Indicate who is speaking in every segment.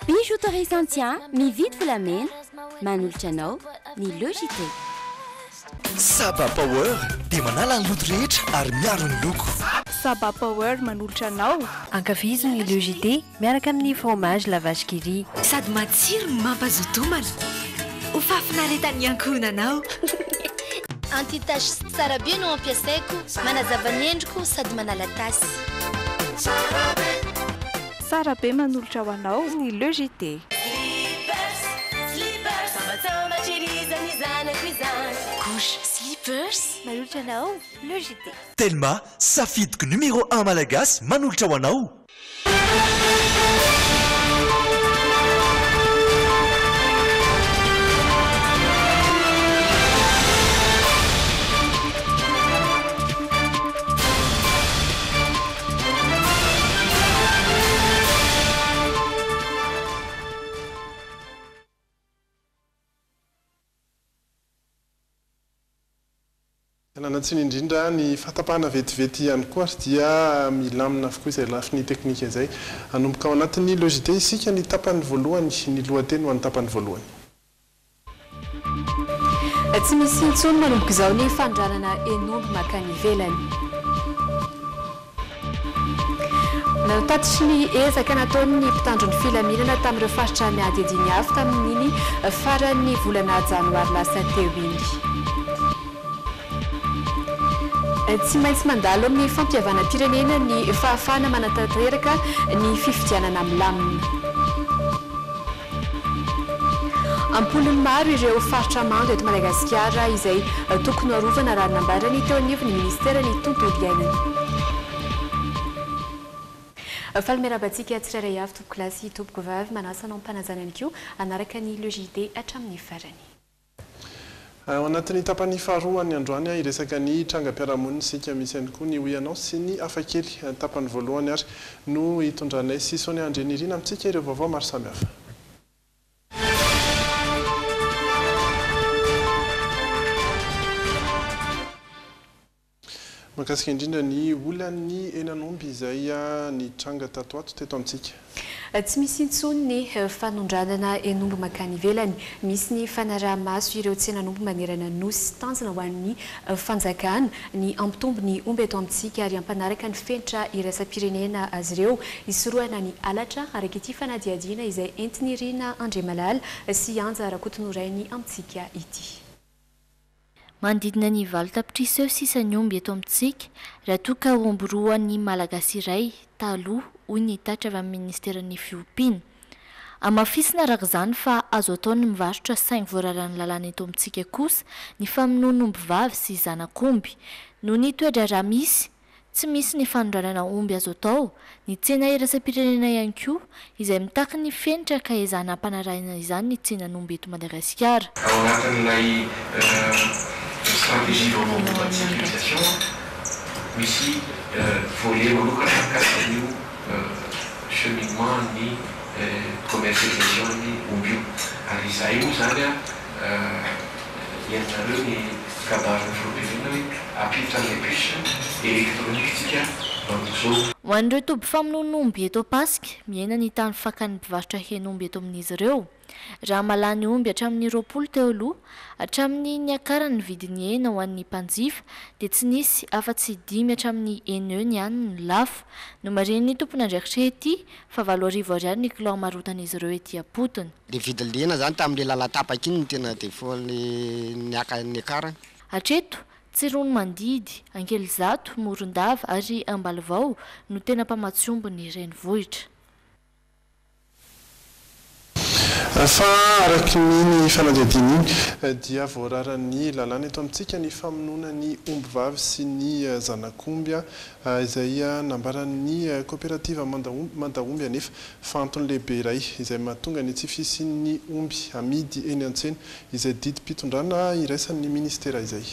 Speaker 1: Bijouterie Santia, mividy volamena, manolotra anao ny Logité.
Speaker 2: Saba Power dia manala ny loto rehetra ary miaro ny loko.
Speaker 3: Saba Power manolotra anao.
Speaker 4: Ankafizo ny Logité miaraka amin'ny fromage la vache qui rit.
Speaker 5: Sady matsiro no mampazotomana. Ho fafinaretany ankohonanao.
Speaker 6: Anti-tache tsara be no ampiasaiko, manazava ny endriko sady manala tasy.
Speaker 3: Tsara be manolotra ho anao ny Logité.
Speaker 6: Couche slippers manolotra anao Logité.
Speaker 2: Telma safidiko numéro 1 malagasy manolotra ho anao.
Speaker 7: Anatsiny indrindra ny fatapahana vetivety ihany koa dia milamina avokoa izay lafiny teknika izay anomboka ao anatin'ny Logité isika ny tapany voalohany ny lohateny ho an'ny tapany voalohany.
Speaker 8: Tsy misy intsony manomboka izao ny fandranana enomby makany ivelany. Natatitry ny ezaka nataon'ny mpitandron'ny filaminana tamin'ireo faritra miady adiny hafa tamin'iny faran'ny volana janoary lasa teo iny. Tsy maintsy mandalo amin'ny fampiavana-pirenena ny fahafahana manatanteraka ny fifidianana milamina. Ampolony maro ireo faritra mando eto Madagasikara izay tokony harovana raha nambarany teo anivon'ny ministera ny tontolo iainana. Falmerabantsika tsirairay avy tompoko lasy tompoko vavy manasana ampanazanany koa anaraka ny Logité hatramin'ny farany.
Speaker 7: Ao anatin'ny tapany faharoany androany iresaka ny trangam-piarahamonina sika misy ihany koa ny hoianao sy ny hafakely tapany voalohany ary no hitondranay sy Sonia Andrenirina amintsika ireo vaovao maro samihafa. Makasika indrindra ny olan'ny enanomby izay ny tranga tatoato teto amintsika.
Speaker 8: Tsy misy intsony ny fanondranana enomby makany ivelany, misy ny fanaraha-maso ireo tsenanomby manerana nosy tanjona ho an'ny fanjakana ny ampitombo ny omby eto amintsika ary ampanaraka ny fenitra iraisam-pirenena azy ireo isorohana ny alatra araka ity fanadiadiana izay entinirina Andriamalala sy anja rakotonorainy amintsika ity.
Speaker 9: Mandidina ny valo tapitrisa eo sisa ny omby eto amintsika raha toa ka omby roa ny malagasy iray taloha hoy ny tatra avy amin'ny ministeran'ny fiompiana. Amafisina araka izany fa azo atao ny mivarotra saingy voararan'ny lalàna eto amintsika kosa ny famonoana omby vavy sy zanak'omby. Noho ny toetra raha misy, tsy misy ny fanondranana omby azo atao, ny tsena iraisam-pirenena ihany koa izay mitaky ny fenitra ka ezana ampanarahina izany ny tsenan'omby eto Madagasikara.
Speaker 10: Ao anatin'ilay stratégie de sécurisation, misy volet manokana mikasikan'io cheminement ny commercialisation ny omby io. Ary izay moa zany entinareo ny kabarin'ny filompelena hoe apivitra ny puce électronique amin'izao.
Speaker 9: Ho an'ireo toby famonoana omby eto Pasika, miaina ny tany fakan'ny mpivarotra hen'omby eto amin'izy ireo. Raha malany omby hatramin'ny 20 teo aloha, hatramin'ny niakarany vidiny hena ho an'ny mpanjifa, dia tsy nisy afa-tsy 5 hatramin'ny 1 ihany ny lafo. No mariny ny tompon'andraikitra ety fa 7,000 ariary ny kilo marotan'izy ireo ety Apotony.
Speaker 11: Le vidiny hena zany tamin'le lalatapaka iny tena default niakarany.
Speaker 9: Hatreto tsy rony mandidy, Ankelozato, Morondava ary Ambalivao no tena mpamatsombo ny renivohitra.
Speaker 7: Fa araky ny fanadiadiana iny dia voararan'ny lalàna eto amintsika ny famonoana ny omby vavy sy ny zanak'omby izay nambaran'ny coopérative mandaomby anefa fantony lehibe iray izay mahatonga ny tsy fisian'ny omby amidy eny an-tsena izay didy mpitondrana iraisan'ny ministera izay.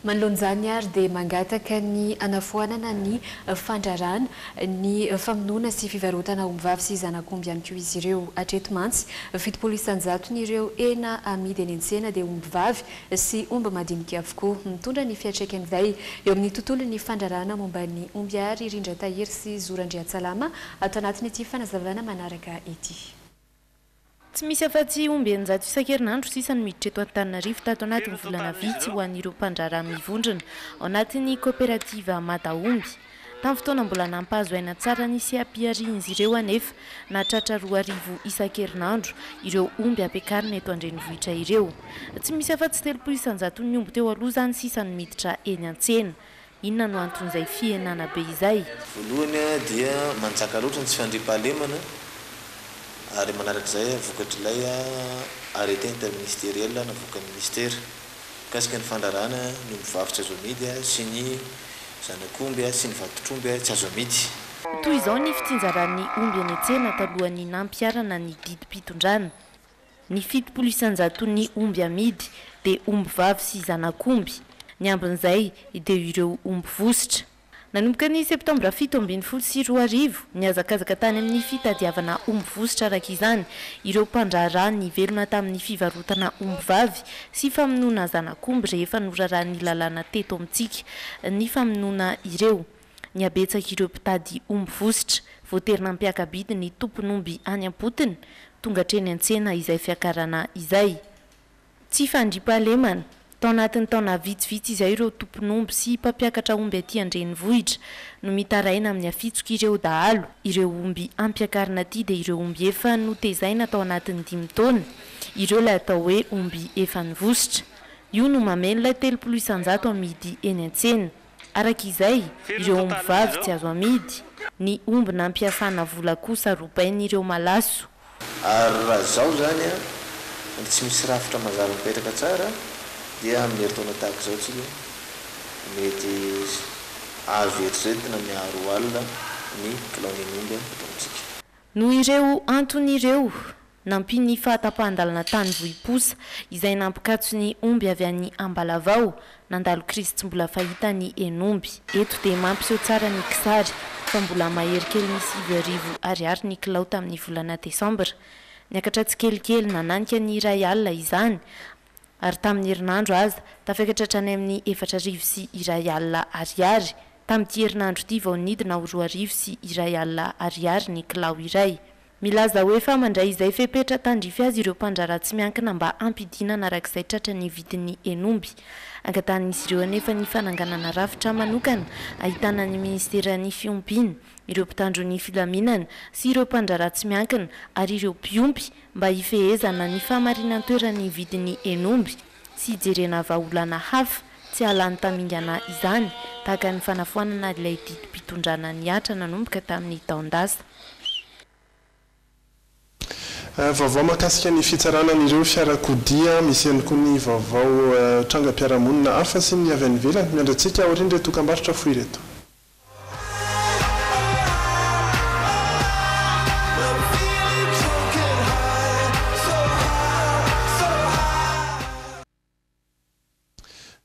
Speaker 8: manoloan'izany ary dia mangataka ny anafoanana ny fandrarana ny famonoana sy fivarotana ombivavy sy zanak'omby ihany koa izy ireo atreto mantsy fitopolo isanjato ireo hena amidy eny an-tsena dia ombivavy sy omby madinika avokoa mitondra ny fiantraikany izay eo amin'ny tontolo ny fandrarana momba ny omby ary Rindra Tahiry sy Zorandriatsalama atao anatin'ity fanazavana manaraka ity.
Speaker 12: Tsy misy afa-tsy omby eninjato isan-kerinandro sisa ny miditra eto Antananarivo tato anatin'ny volana vitsy ho an'ireo mpandrarana mivondrona ao anatin'ny kooperativa Mataomby. Tamin'ny fotoana mbola nampahazo aina tsara nisy ampiarian'izy ireo anefa nahatratra 2,000 isan-kerinandro ireo omby ampiakarina eto an-drenivohitra ireo. Tsy misy afa-tsy 300 ny omby teo aloha zany sisa ny miditra eny an-tsena. Inona no anton'izay fihenana be izay?
Speaker 13: Voalohany dia manjaka loatra ny tsy fandriam-pahalemana ary manarak'izay vokatra ilay arrêté interministériel navoakan'ny ministera mikasika ny fandrarana ny ombivavy tsy azo amidy sy ny zanak'omby sy ny vatotr'omby tsy azo amidy.
Speaker 12: Toy izao ny fitsinjaran'ny omby eny an-tsena talohan'ny nampiarana ny didim-pitondrana. Ny 700 ny omby amidy dia ombivavy sy zanak'omby. Ny ambin'izay dia ireo omby vositra. Nanomboka ny septambra 7 sy 2000 niazakazaka tany amin'ny fitadiavana omby vositra araka izany ireo mpandrarana nivelona tamin'ny fivarotana ombivavy sy famonoana zanak'omby rehefa norarahan'ny lalàna teto amintsika ny famonoana ireo. Niabetsaka ireo mpitady omby vositra voaterina ampiakabidy ny tompon'omby any am-potony tonga hatreny an-tsena izay fiakarana izay. Tsy fandriam-pahalemana. Tao anatin'ny taona vitsivitsy izay ireo tompon'omby sy mpampiakatra omby aty an-drenivohitra no mitaraina amin'ny afitsoka ireo dahalo. Ireo omby ampiakarina aty dia ireo omby efa notezaina tao anatin'ny 5 taona. Ireo ilay atao hoe omby efa nivositra. Io no mameno ilay 300 amidy eny an-tsena. Araka izay, ireo omby vavy tsy azo amidy. Ny omby nampiasana vola kosa robain'ireo malaso.
Speaker 13: Ary raha izao zany tsy misy rafitra mazava mipetraka tsara dia amin'ny herintaona tahaka izao tsika mety azo eritreretina miaro alina ny kilaon'ny omby eto amintsika.
Speaker 12: Noho ireo anton'ireo nampiny fahatapahan-dalana tany vohiposa izay nampikatso ny omby avy any Ambalavao nandalo krizy tsy mbola fahita ny enomby. Eto dia mampiseho tsara ny kisary fa mbola mahery kely misy 7,000 ariary ny kilao tamin'ny volana Desambra. Niakatra tsikelikely nananika ny iray alina izany ary tamin'ny herinandro aza tafekatra hatrany amin'ny 4,000 sy iray alina ariary. Tamin'ity herinandro ity vao nidina ho 2,000 sy iray alina ariary ny kilao iray. Milaza hoe fa mandray izay fepetra tandrify azy ireo mpandrara tsy miankina mba ampidinana arak'izay tratra ny vidin'ny enomby. Angatan'izy ireo anefa ny fananganana rafitra manokana ahitana ny ministeran'ny fiompiana, ireo mpitandron'ny filaminana sy ireo mpandrara tsy miankina ary ireo mpiompy mba hifehezana ny famarinan-toeran'ny vidin'ny enomby sy hijerena vahaolana hafa tsy hahalany tamingana izany tahaka ny fanafoanana ilay didim-pitondrana niatra nanomboka tamin'ny taondasa.
Speaker 7: Vaovao mahakasika ny fitsaranan'ireo fiarakodia misy ihany koa ny vaovao trangam-piarahamonina hafa sy ny avy any ivelany miandratsika aoriana ireto dokam-barotra fohy ireto.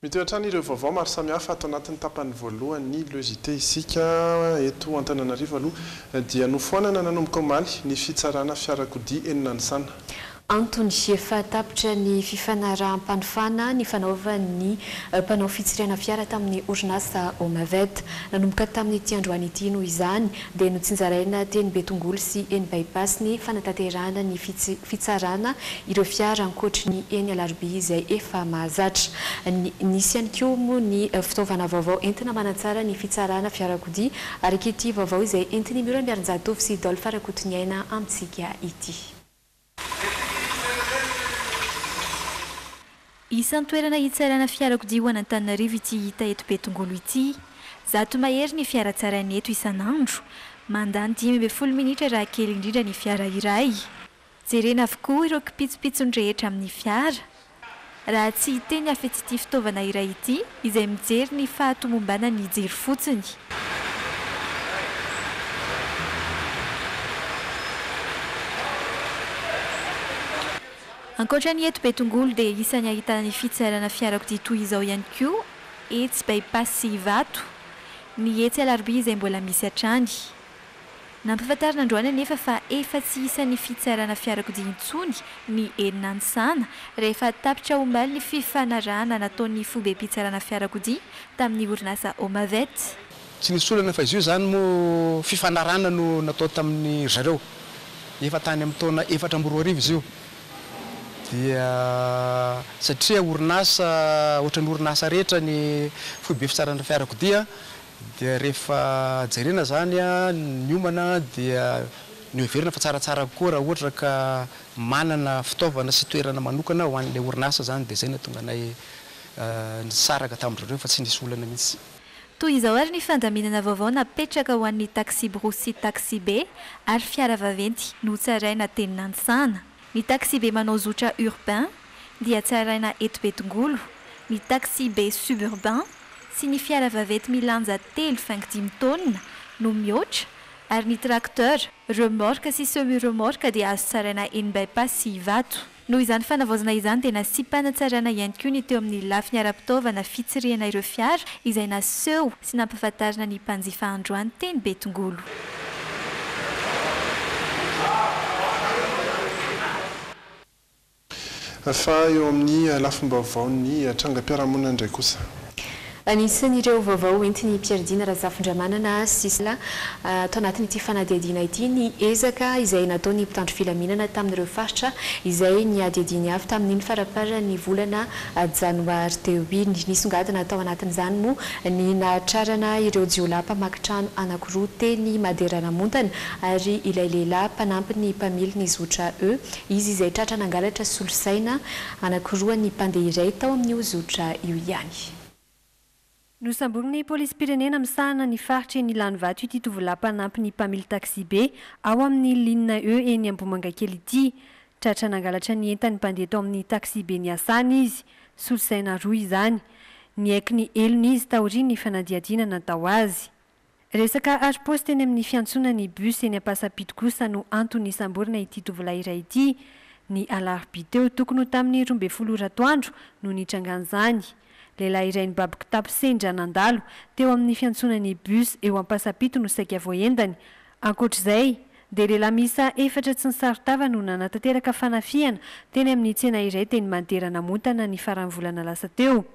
Speaker 7: Mitoetrany ireo vaovao maro samihafa atao anatin'ny tapany voalohany ny logité isika eto Antananarivo aloha dia nofoanana nanomboka omaly ny fitsarana fiarakodia enina ny sana.
Speaker 8: Antony efa tapitra ny fifanarahanmpanofana ny fanaovan'ny mpanao fitsirana fiara tamin'ny orinasa Omavet nanomboka tamin'ny ity androany ity noho izany dia notsinjaraina teny Betongolo sy eny bypass ny fanatanterahana ny fitsarana ireo fiara ankoatry ny eny Alarobia izay efa mahazatra. Nisy ihany koa moa ny fitaovana vaovao entina manatsara ny fitsarana fiarakodia ary ity vaovao izay entin'ny Mira Miarinjatov sy Idole Farakotoniaina amintsika ity.
Speaker 14: Isan-toerana hitsarana fiarakodia ho an'Antananarivo ity hita eto Betongolo ity. Zato mahery ny fiara tsarainy eto isan'andro. Mandany 10 minitra raha kely indrindra ny fiara iray. Jerena avokoa ireo kipitsopitsony rehetra amin'ny fiara. Raha tsy hiteny afetsy ity fitaovana iray ity izay mijery ny fahatomombana ny jiro fotsiny. Ankoatra ny eto Betongolo dia isany ahitana ny fitsarana fiarakodia toy izao ihany koa etsy bypass vato ny etsy alarobia izay mbola misy hatrany nampifantarina androany nefa fa efa tsy isan'ny fitsarana fiarakodia intsony ny enina ansana rehefa tapitra omaly ny fifanarahana nataon'ny fobe-pitsarana fiarakodia tamin'ny orinasa Omavet.
Speaker 15: Tsy nisy olana fa izy io zany mo fifanarahana no natao tamin'ny zareo efa tany amin'ny taona 4 izy io dia satria orinasa ohatran'ny orinasa rehetra ny fobe fitsarana fiarakodia dia rehefa jerena zany ny omana dia ny overina fa tsaratsara koa raha ohatra ka manana fitaovana sy toerana manokana ho an'ilay orinasa zany dia zay natonga nay nisaraka tamin'ireo fa tsy nisy olana mihitsy.
Speaker 14: Toy izao ary ny fandaminana vaovao napetraka ho an'ny taxi bro sy taxi B ary fiara vaventy no tsaraina teny Nansana. Ny taxi B manao zotra urbain dia tsaraina eto Betongolo, ny taxi B suburbain sy ny fiara vaventy milanja 3.5 taonina no mihoatra ary ny tracteur, remorque sy semi-remorque dia azo tsaraina eny bypass sy vato. Noho izany fanavaozana izany dia nasipana tsarana ihany koa ny teo amin'ny lafiny ara-pitaovana fitsirihana ireo fiara izay naseho sy nampahafantarina ny mpanjifa androany teny Betongolo.
Speaker 7: Fa eo amin'ny lafim-baovao ny trangam-piarahamonina indray kosa.
Speaker 8: Anisan'ireo vaovao entin'ny Pierre-Dina Razafindramanana Sisla tao anatin'ity fanadihadiana ity ny ezaka izay nataon'ny mpitandro filaminana tamin'ireo faritra izay niadihadiany avy tamin'ny faraparany volana janoary teo iny. Nisongadina tao anatin'izany moa ny nahatrarana ireo jiolapa makitrano anankiroa teny Maderanamontana ary ilay lehilahy mpanampy ny mpamily ny zotra izy izay tratra nangalatra solosaina anankiroa ny mpandeha iray tao amin'io zotra io ihany.
Speaker 4: Nosamboriny polisy-pirenena misahana ny faritra ny Lanivato ity tovolahy mpanampy ny mpamily taxi B ao amin'ny ligne eny Ambohimangakely ity. Tratra nangalatra ny entany mpandeha tao amin'ny taxi B ny asana izy, solosaina roa izany. Ny aiky ny elony izy taoriany ny fanadihadiana natao azy. Resaka aro-paosy teny amin'ny fiantsona ny bus eny Ampasapito kosa no antony samborina ity tovolahy iray ity. Ny alarobia teo tokony tamin'ny 12 ratoandro no nitrangan'izany. Lehilahy iray nibaby kitapo sendra nandalo teo amin'ny fiantsonany bus eo Ampasapito no saika voaendany. Ankoatr'izay dia lehilahy miisa 4 tsy nisarotava no nanatanteraka fanafiana teny amin'ny tsena iray teny Maderanamontana ny faran'ny volana lasa teo.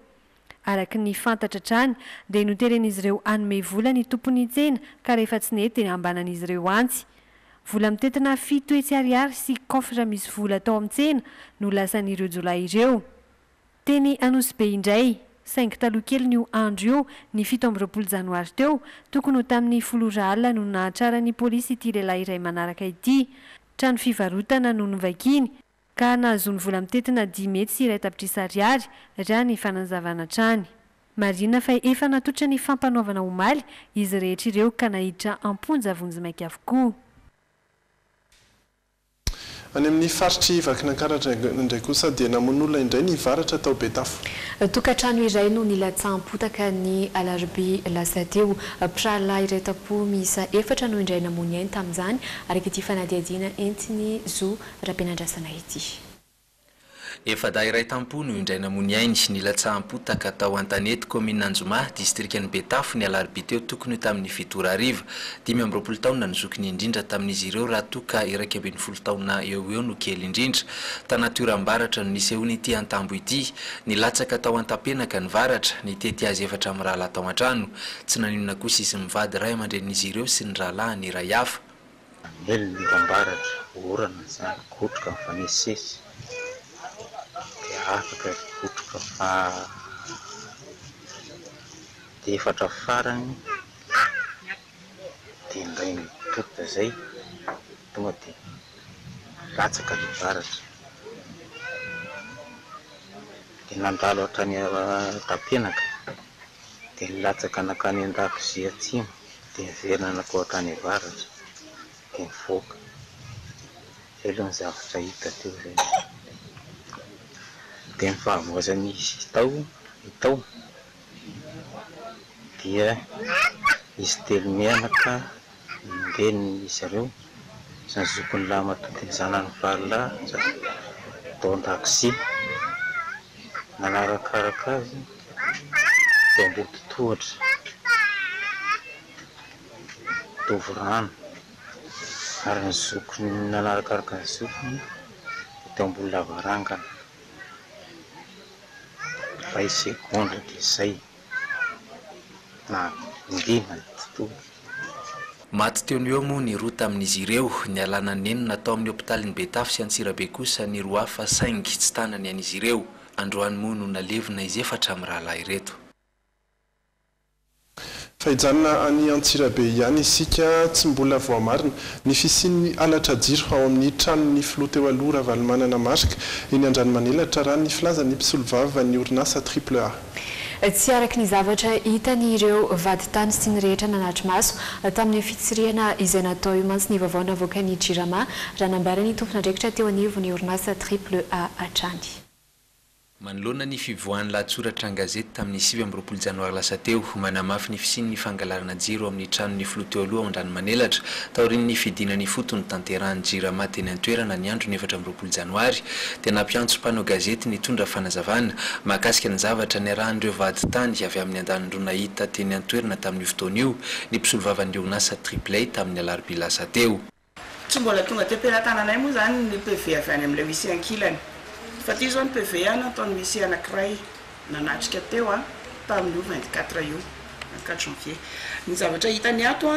Speaker 4: Araka ny fantatra trany dia noteren'izy ireo anome vola ny tompony tsena ka rehefa tsy nety dia ambanan'izy ireo antsy. Vola mitetina 7 hetsy ariary sy kofra misy vola tao amin'ny tsena no lasan'ireo jolahy ireo. Teny Anosy-Be indray saingy taloha kely ny andro io ny 17 janoary teo tokony ho tamin'ny 10 alina no nahatrara ny polisy ity lehilahy iray manaraka ity. Trano fivarotana no novakiny ka nahazony vola mitetina 10 mety sy 1 tapitrisa ariary raha ny fanazavana trany. Marina fa efa natotra ny fampanaovana omaly izy rehetra ireo ka nahiditra amponja vonjy-maika avokoa.
Speaker 7: Any amin'ny faritry Vakinankaratra indray kosa dia namon'olona indray ny varatra tao Betafo.
Speaker 8: Tokantrano iray no nilatsahampotaka ny alarobia lasa teo. Pralahy iray tapo miisa 4 no indray namony ainy tamin'izany araka ity fanadihadiana entiny zo rahapenandrasana ity.
Speaker 16: Efada iray tampo no indray namony ainy nilatsahampotaka tao Antanety commune Anjoma distrikany Betafo ny alarobia teo tokony tamin'ny 7 ariva. 20 taona nizokiny indrindra tamin'izy ireo raha toka 20 taona eo no kely indrindra. Tanatoram-baratra no nisehony ity antambo ity. Nilatsaka tao Antapenaka ny varatra nitety azy 4 amin'ny rahalahy tao an-trano. Tsy naninona kosa izy mivady ray aman-drenin'izy ireo sy ny rahalahy ny ray hafa.
Speaker 17: Melony ambaratra orana zany kotroka mifanesesy. Afaka kotroka fa dia 4 farany dia indray mitota zay tonga dia latsaka ny varatra dia nandalo hatrany Tapenaka dia latsaka nakany an-dakozia atsimo dia verina nakao hatrany varatra dia mivoaka elo ny zavatra hita teo zay. Dia ny fahavozany izy tao dia izy telo mianaka indeny izy ireo sy ny zokony lahy matoty ny zanany varolahy tao an-dakozia nanarakaraka azy dia mbola totohatra tovorano ary ny zokony nanarakaraka ny zokony dia mbola lavarangana 20 secondes dia izay na ndina ny tontolo.
Speaker 16: Maty teo ny eo moa ny roa tamin'izy ireo ny alana nenina natao amin'ny hôpitalin'ny Betafy sy Antsirabe kosa ny roa hafa saingy tsy tanany an'izy ireo. Androany moa no nalevina izy efatra amin'ny rahalahy ireto.
Speaker 7: Fahijana any Antsirabe ihany isika tsy mbola voamarina ny fisian'ny alatra jiro ao amin'ny tranon'ny filoha teo aloha Ravalomanana Marika eny Andranomanilatra raha ny filazan'ny mpisolovava ny orinasa AAA.
Speaker 8: Tsy araka ny zavatra hitany ireo vaditany sy ny rehetra nanatry maso tamin'ny fitsirihana izay natao io mantsy ny vaovao navoaka ny Jirama raha nambarany tompon'andraikitra teo anivon'ny orinasa AAA Atrany.
Speaker 16: Manoloana ny fivoahan'ny lahatsoratra an-gazety tamin'ny 7 Janoary lasa teo manamafy ny fisian'ny fangalarana jiro amin'ny tranon'ny filoha teo aloha ao Andranomanelatra taorian'ny fidinan'ny fotony tanterahan'ny Jirama teny an-toerana ny andro ny 4 Janoary dia nampiantso mpanao gazety nitondra fanazavana mahakasika ny zavatra niarahan'ireo vaditany avy amin'ny andanindro nahita teny an-toerana tamin'ny fotoana io ny mpisolovavany orinasa AAA tamin'ny alarobia lasa teo.
Speaker 18: Tsy mbola tonga teo am-pelatananay moa zany ny PV avy any amin'ilay misy ankilany. Fa ty zao ny PV nataony misy anankiray nanatrika teo tamin'io 24 io 24 janvier. Ny zavatra hitany ato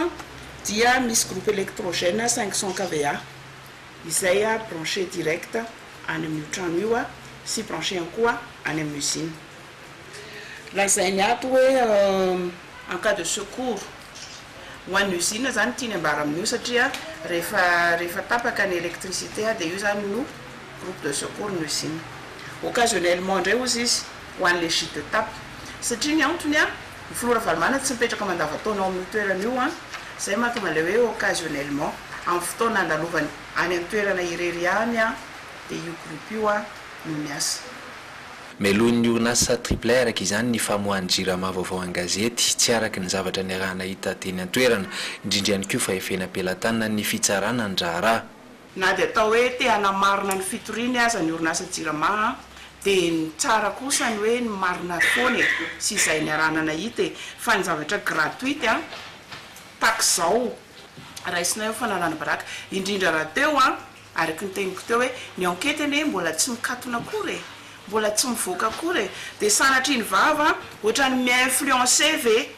Speaker 18: dia misy groupe électrogène 500 kVA izay branché direct any amin'ny trano io sy branché ihany koa any amin'ny usine. Lazainy ato hoe en cas de secours ho an'ny usine zany tiany ambara amin'io satria rehefa tapaka ny électricité dia io zany no groupe de secours ny usine. Occasionnellement ndray ozy izy ho an'le gîte de tape satria ny antony ny filoha Ravalomanana tsy mipetraka mandavantaona ao amin'ny toerana io zay mahatonga le hoe occasionnellement amin'ny fotoana andalovany any amin'ny toerana irery any dia io groupe io no miasa.
Speaker 16: Melohan'ny orinasa AAA araka izany ny famohan'ny Jirama vaovao an-gazety tsy araka ny zavatra niarahana hita teny an-toerana indrindra ihany koa fa efena pelatana ny fitsarana ny raharaha.
Speaker 18: Na dia atao hoe te hanamarina ny fitoriany aza ny orinasa Jirama dia ny tsara kosa ny hoe ny marina foana sy izay niarahana nahita fa ny zavatra gratuite taxe zao raisinay fanalana baraka indrindra raha teo araka ny teniko teo hoe ny enquête ane mbola tsy mikatona akory mbola tsy mivoaka akory dia sanatry ny vava ohatrany mi-influencer ve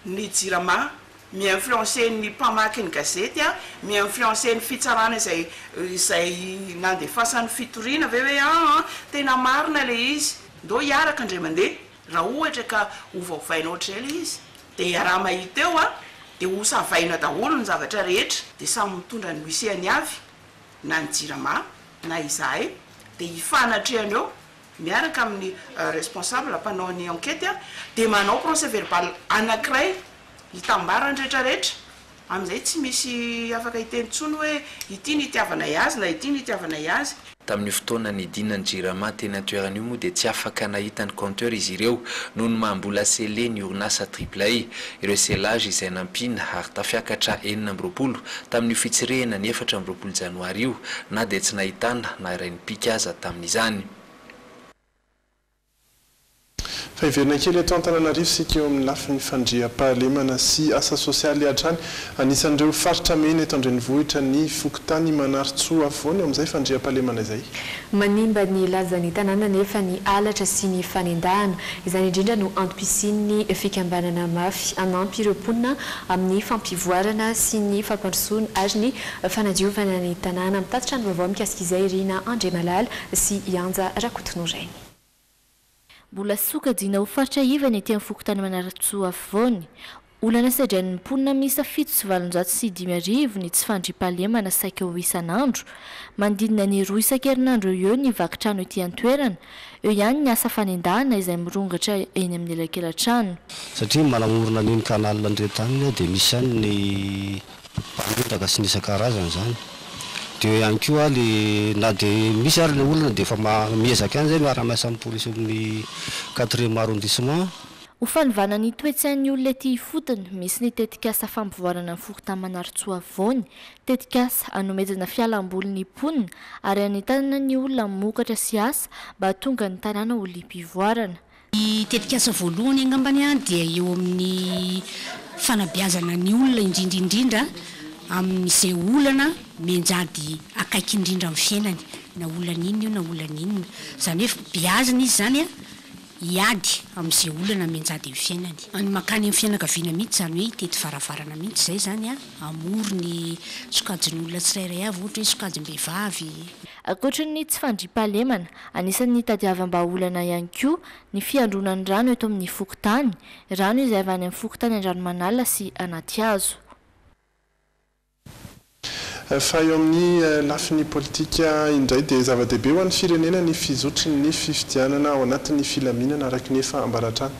Speaker 18: ny Jirama mi-influencer ny mpamaky ny gazety mi-influencer ny fitsarana izay nandefasan'ny fitoriana ve hoe tena marina le izy ndo hiaraka ndray mandeha raha ohatra ka hovaovaina ohatra le izy dia raha mahita eo dia ho savaina daholo ny zavatra rehetra dia samy mitondra ny misehany avy na ny Jirama na izahay dia hifanatrehany eo miaraka amin'ny responsable mpanao ny enquête dia manao procès verbal anankiray hitambarany rehetrarehetra amin'izay tsy misy afaka hiteny tsony hoe ity ny itiavana azy na ity ny itiavana azy.
Speaker 16: Tamin'ny fotoana ny dinany Jirama teny an-toerana io moa dia tsy afaka nahitany compteur izy ireo noho ny mahambola sele ny orinasa AAA ireo selage izay nampina ary tafiakatra 9 tamin'ny fitsirehana ny 4 Janoary io na dia tsy nahitana na iray nipika aza tamin'izany.
Speaker 7: Fa iverina kely eto Antananarivo sika eo amin'ny lafin'ny fandriam-pahalemana sy asa sosialy hatrany anisan'ireo faritra mena eto an-drenivohitra ny Fokotany Manaritsoa foana amin'izay fandriam-pahalemana izay.
Speaker 8: Manimba ny lazany tanàna nefa ny alatra sy ny fanendahana izany indrindra no antom-pisian'ny fikambanana mafy anampy ireo mponina amin'ny fampivoarana sy ny fampandrosoana ary ny fanadiovana ny tanàna mitatitra ny vaovao mikasika izay Rina Andremalala sy Ianja Rakotonorainy.
Speaker 9: Mbola sokajina ho faritra ivany ety amin'ny Fokotany Manaritsoa afovoany olana sadrany ny mponina miisa 7 sy 750 ny tsy fandriam-pahalemana saika ho isan'andro mandinina ny 2 isan-kerinandro eo ny vakitrano ety an-toerana eo ihany ny asa fanendahana izay mirongatra eny amin'ny elakelan-trano
Speaker 19: satria manamorona ny kanal andretaniny dia misy ihany ny mpamindaka sy ny isan-karazany zany dia ihany koa na dia misy ary ny olona dia efa miezaka ihany zay miara-miasa amin'ny polisy amin'ny 4e arrondissement.
Speaker 9: Ho fanivana ny toetsain'ny olona ety ifotony misy ny tetikasa fampivoarana ny Fokotany Manaritsoa afovoany tetikasa hanomezana fialamboly ny mponina ary anentanana ny olona mokatra sy asa mba tonga ny tanàna ho liam-pivoarana.
Speaker 20: tetikasa voalohany angambany a dia eo amin'ny fanabeazana ny olona indrindrindrindra amin'izay olana menjady akaiky indrindra amin'ny fiainany na olana inona io na olana inona zany hoe beazana izy zany a iady amin'izay olana menjady amin'ny fiainany any makany amin'ny fianakaviana mihitsy zany hoe tety farafarana mihitsy zay zany a amory ny sokajiny olona tsirairay avy ohatra hoe sokajim-behivavy.
Speaker 9: Ankoatran'ny tsy fandriam-pahalemana, anisan'ny tadiavam-baolana ihany koa ny fiandronan'ny rano eto amin'ny fokontany, rano izay avy any amin'ny fokontany Andranomanala sy anaty hazo.
Speaker 7: Fa eo amin'ny lafin'ny politika indray dia zava-dehibe ho an'ny firenena ny fizotry ny fifidianana ao anatin'ny filaminana araka ny efa ambaratrana.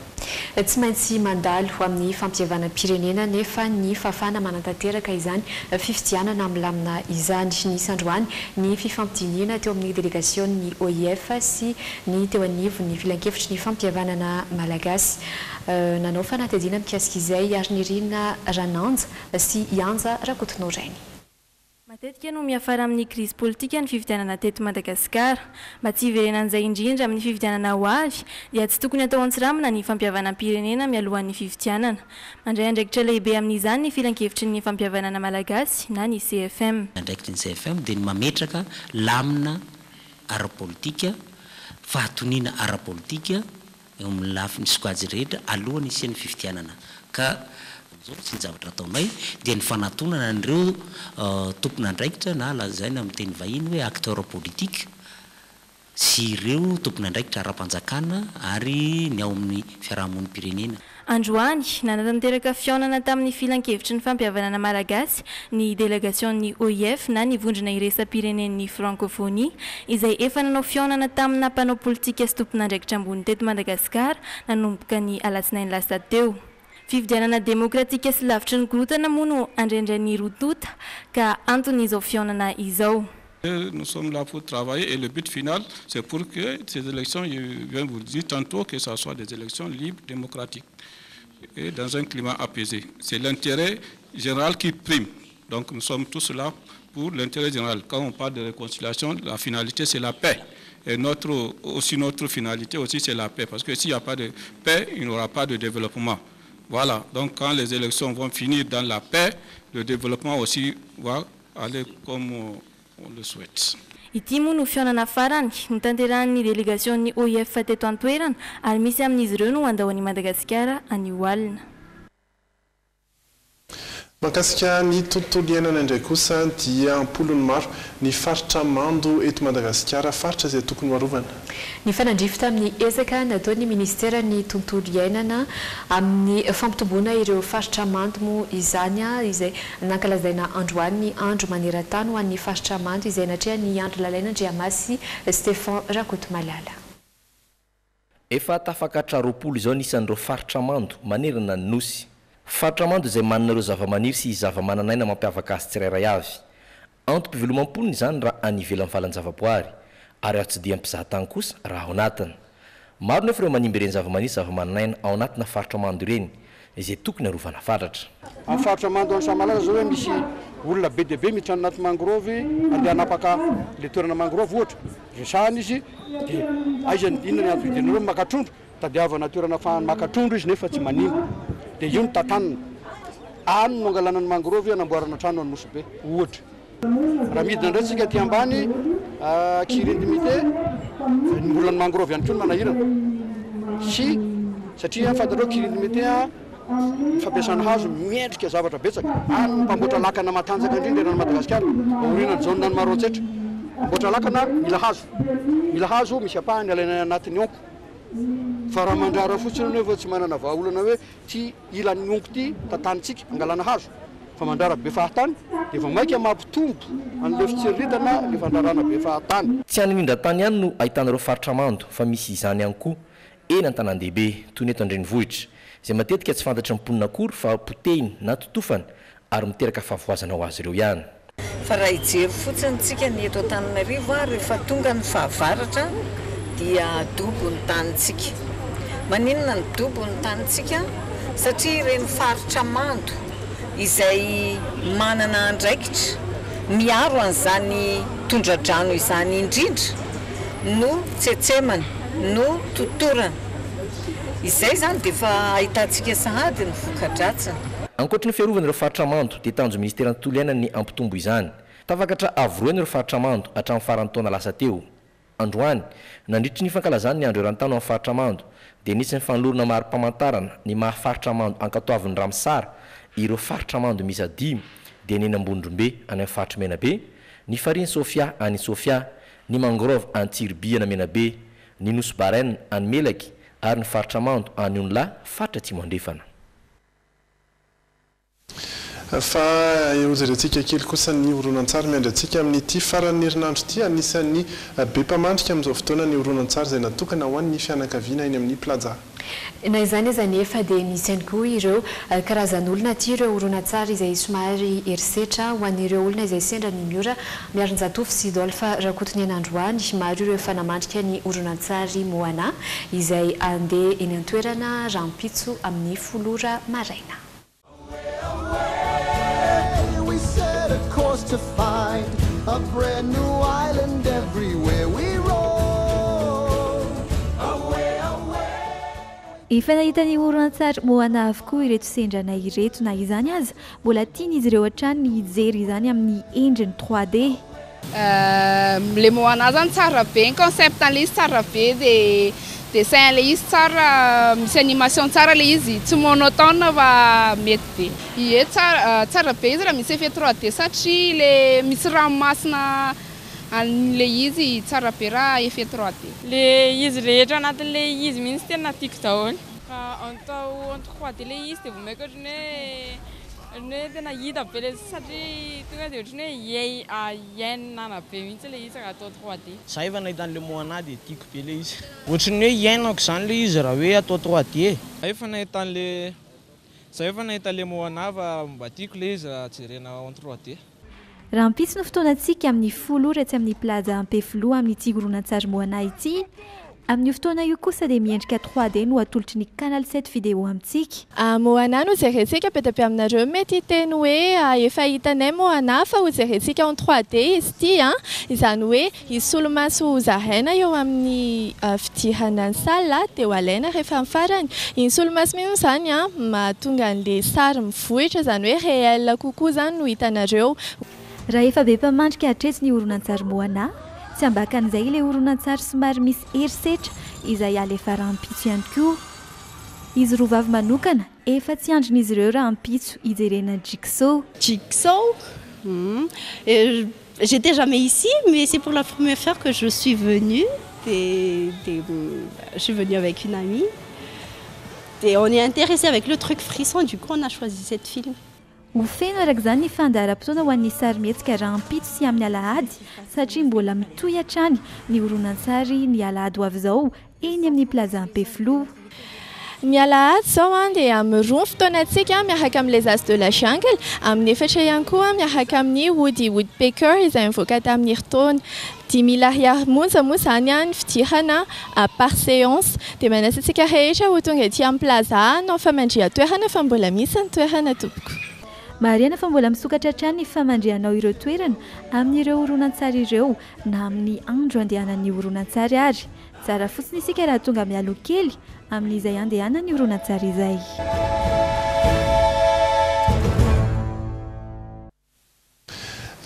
Speaker 8: Tsy maintsy mandalo ho amin'ny fampihavanam-pirenena nefa ny fafana manantanteraka izany fifidianana amin'ny lamina izany. Ny sandroany ny fifampidiniana teo amin'ny delegasion'ny OIF sy ny teo anivo ny filan-kevitry ny fampihavanana malagasy. Nanao fanatadiana mikasika izay ary ny Rina Rananja sy Ianja Rakotonorainy.
Speaker 14: Matetika no miafara amin'ny crise politika ny fifidianana teto Madagasikara. Mba tsy hiverenan'izay indrindra amin'ny fifidianana ho avy dia tsy tokony atao antsiramina ny fampihavanam-pirenena mialohan'ny fifidianana. Mandray andraikitra lehibe amin'izany ny filan-kevitry ny fampihavanana malagasy na ny CFM.
Speaker 21: Andraikitry ny CFM dia ny mametraka lamina ara-politika, fahatoniana ara-politika eo amin'ny lafin'ny sokajy rehetra alohan'ny isian'ny fifidianana. Ka sy ny zavatra ataonay dia ny fanatonana an'ireo tompon'andraikitra na lazaina amin'ny teny vahiny hoe acteur politique sy ireo tompon'andraikitra ara-panjakana ary ny ao amin'ny fiarahamonim-pirenena.
Speaker 14: Androany nanatanteraka fiaonana tamin'ny filan-kevitry ny fampihavanana malagasy ny delegasion'ny OIF na ny vondrona iresa-pirenen'ny francophonie izay efa nanao fiaonana tamina mpanao politika sy tompon'andraikitra ambony teto Madagasikara nanomboka ny alatsinainy lasa teo. Fifidianana demokratika sy lavitry ny korotana moa no andrendran'ny rotota ka antony izao fiaonana izao.
Speaker 22: Nous sommes là pour travailler et le but final, c'est pour que ces élections, je viens vous dire tantôt, que ce soit des élections libres, démocratiques et dans un climat apaisé. C'est l'intérêt général qui prime. Donc nous sommes tous là pour l'intérêt général. Quand on parle de réconciliation, la finalité c'est la paix. Et notre finalité aussi c'est la paix. Parce que s'il n'y a pas de paix, il n'y aura pas de développement. Voilà, donc quand les élections vont finir dans la paix, le développement aussi va aller comme on le souhaite.
Speaker 14: Ity moa no fiaonana farany nitanterahan'ny delegasion'ny OIF teto an-toerana ary misy amin'izy ireo no andahoan'i Madagasikara anio alina.
Speaker 7: Mahakasika ny tontolo iainana indray kosa dia ampolony maro ny faritra mando eto Madagasikara, faritra izay tokony hoarovana.
Speaker 8: Ny fanandrifitra amin'ny ezaka nataon'ny ministera ny tontolo iainana amin'ny fampitomboana ireo faritra mando moa izany izay nankalazaina androany ny andro maneran-tany ho an'ny faritra mando izay natrehan'ny andro lalaina Andriamasy Stéphane Rakotomalala.
Speaker 23: Efa tafakatra 20 izao nisan'ireo faritra mando manerana ny nosy. Faritra mando izay manana ireo zava-maniry sy zava-mananaina mampiavaka azy tsirairay avy. Antom-pivelomam-poniny izany raha any ivelan'ny valan-javaboary ary aho tsy dia mpizahatany kosa raha ao anatiny. Maro nefa ireo manimba ireny zava-maniry zava-mananaina ao anatina faritra mando ireny izay tokony arovana fatratra.
Speaker 24: Amin'ny faritra mando any Samalala zao hoe misy olona be dia be miditra anaty mangrove andeha hanapaka le toerana mangrove ohatra. Resahana izy dia aizany inona ny antony vidianareo makatrondro tadiavana toerana makatrondro izy nefa tsy manimba. Dia io ny tatanina any no angalana ny mangrove anamboarana trano any Nosy Be ohatra. Raha midina indray tsika aty ambany kirintimité ny mbola ny mangrove ihany koa no manahirana sy satria fantareo kirintimité fampiasana hazo miendrika zavatra betsaka any mpamboatra lakana matanjaka indrindra erany Madagasikara aorianany zao ny Maroantsetra mboatra lakana mila hazo misy apahany alaina anatin'ny onko fa raha mandrara fotsiny hoe tsy manana vahaolana hoe ty ilan'ny onko ty tatanitsika angalana hazo fa mandrara be fahatany dia efa maika mampitombo an'le fitsiriritana le fandrarana be fahatany.
Speaker 23: Tsy any Indratany ihany no ahitanareo faritra mando fa misy izany ihany koa eny an-tanan-dehibe toy ny eto an-drenivohitra izay matetika tsy fantatry ny mponina akory fa potehiny na totofany ary miteraka fahavoazana ho azy ireo ihany.
Speaker 25: Fa raha ijery fotsiny tsika ny eto Antananarivo rehefa tonga ny fahavaratra dia dobo ny tanitsika. Maninona ny dobo ny tanitsika? Satria ireny faritra mando izay manana andraikitra miaro an'izany tondradrano izany indrindra no tsetsemana no totorana izay zany dia efa ahitantsika sahady ny voka-dratsiny.
Speaker 23: Ankoatra ny fiarovana ireo faritra mando dia tanjo ministera ny tontolo iainana ny ampitombo izany. Tafakatra avoroana ireo faritra mando hatramin'ny faran'ny taona lasa teo. Androany nandritry ny fankalazany ny andro eran-tany amin'ny faritra mando dia nisy ny fanolorana mari-pamantarana ny mahafaritra mando ankatoavin'ny Ramsar ireo faritra mando misy 10 dia ny Ambondrombe any amin'ny faritra Menabe, ny Fariny Sofia any Sofia, ny Mangrove any Tirby any Menabe, ny Nosbarène any Melaky ary ny faritra mando any Onla faritra Atsimo andrefana.
Speaker 7: Fa eozerentsika kely kosa ny horonan-tsary miandratsika amin'ity faran'ny herinandro ity anisan'ny be mpamandrika amin'izao fotoana ny horonan-tsary izay natokana ho an'ny fianakaviana eny amin'ny plaza.
Speaker 8: Na izany aza nefa dia misy ihany koa ireo karazan'olona ty ireo horonan-tsary izay somary herisetra ho an'ireo olona izay sendra ny miora Miarinjatofo sy Dolpha Rakotony Androany maro ireo fanamandrika ny horonan-tsary Moana izay andeha eny an-toerana Rampitso amin'ny folora maraina.
Speaker 1: To find a brand new island everywhere we roll away
Speaker 14: efa nahita ny horonan-tsary Moana avokoa ireto sendrana ireto na izany aza mbola tian'izy ireo hatrany ny hijery izany amin'ny endriny 3D.
Speaker 2: Le Moana zany tsara be, concept an'ilay izy tsara be dia dessin le izy tsara, misy animation tsara le izy, tsy monotone fa mety be. Ie tsara be izy raha misy effet 3D satria le misy ranomasina an'le izy tsara be raha effet 3D.
Speaker 3: Le izy rehetra anatin'le izy mihitsy tena tiako daholo. Atao en 3D le izy dia vomaika ohatran'ny hoe tena hita be le satria tonga dia ohatran'ny hoe iainana be mihitsy le izy raha atao 3D.
Speaker 5: Za efa nahitan'le Moana dia tiako be le izy. Ohatran'ny hoe iainako izany le izy raha hoe atao 3D.
Speaker 22: Za efa nahita le Moana fa mba tiako le izy raha jerena en 3D.
Speaker 14: Rampitso no fotoanantsika amin'ny folora tsy amin'ny plaza Ampefloa amin'ity horonan-tsary Moana ity. Amin'ny fotoana io kosa dia miendrika 3D no atolotry ny Canal 7 vidéo amintsika.
Speaker 6: Moana no jerentsika petapi aminareo mety hiteny hoe efa hitanay Moana fa ho jerentsika en 3D izy ity izany hoe izy solomaso zaraina eo amin'ny fidirana ny sala dia ho alaina rehefa amin'ny farany. Iny solomaso mihitsy zany mahatonga an'ilay sary mivohitra izany hoe réel kokoa zany no hitanareo.
Speaker 14: Raha efa be mpamandrika hatreto ny horonan-tsary Moana, tsy ambakan'izay ilay horonan-tsary somary misy herisetra izay alefa Rampitso ihany koa. Izy roa vavy manokana efa tsy andron'izy ireo Rampitso hijerena Jigsaw.
Speaker 26: J'étais jamais ici, mais c'est pour la première fois que je suis venue. Je suis venue avec une amie. Et on est intéressé avec le truc frisson, du coup on a choisi cette film.
Speaker 14: Ho feno araka izany ny fandaharam-potoana ho an'ny sarimihetsika Rampitso sy amin'ny Alahady satria mbola mitohy hatrany ny horonan-tsary ny Alahady ho avy izao eny amin'ny plaza Ampefloa.
Speaker 6: Ny Alahady zao dia amin'ny roa fotoanantsika miaraka amin'ilay As de la Jungle, amin'ny efatra ihany koa miaraka amin'ny Woody Woodpecker izay mivoaka tamin'ny herintaona. 10 000 ariary monja moa zany ny fidirana par séance dia manasa antsika rehetra ho tonga ety amin'ny plaza anao famandria-toerana fa mbola misy ny toerana tompoko.
Speaker 14: Mariana fa mbola misokatra hatrany ny famandrianao ireo toerana amin'ireo horonan-tsary ireo na amin'ny andro andehanan'ny horonan-tsary ary. Tsara fotsiny isika raha tonga mialoha kely amin'izay andehanan'ny horonan-tsary izay.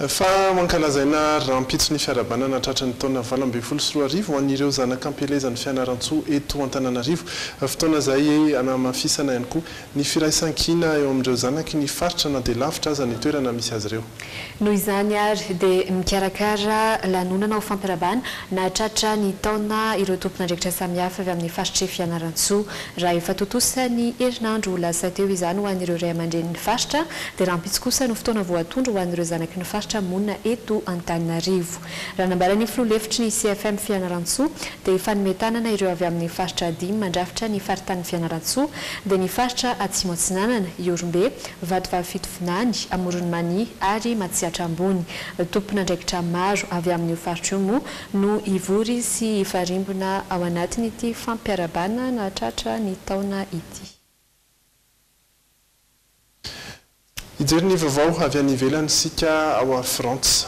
Speaker 7: Fa mankalazaina Rampitso ny fiarabanana tratran'ny taona 2024 ho an'ireo zanak'ampelezan'ny Fianarantsoa eto Antananarivo. Fotoana izay anamafisana ihany koa ny firaisan-kina eo amin'ireo zanaky ny faritra na dia lavitra aza ny toerana misy azy ireo.
Speaker 8: Noho izany ary dia mikarakara lanonana ho fampiarabana na tratra ny taona ireo tompon'andraikitra samihafa avy amin'ny faritra Fianarantsoa. Raha efa totosa ny herinandro lasa teo izany ho an'ireo ray aman-dren'ny faritra dia Rampitso kosa no fotoana voatondro ho an'ireo zanaky ny faritra monina eto Antananarivo. Raha nambarany filoha-hevitry ny CFM Fianarantsoa dia fanometanana ireo avy amin'ny faritra 5 mandrafitra ny faritany Fianarantsoa dia ny faritra Atsimo Atsinanana, Iorombe, Vatovavy-Fitovinany, Amoron'Mania ary Matsiatra Ambony. Tompon'andraikitra maro avy amin'ny faritra io moa no ivory sy ifarimbona ao anatiny ity fampiarabana na tratra ny taona ity.
Speaker 7: Ijery ny vaovao avy any ivelany sika ao a Frantsa.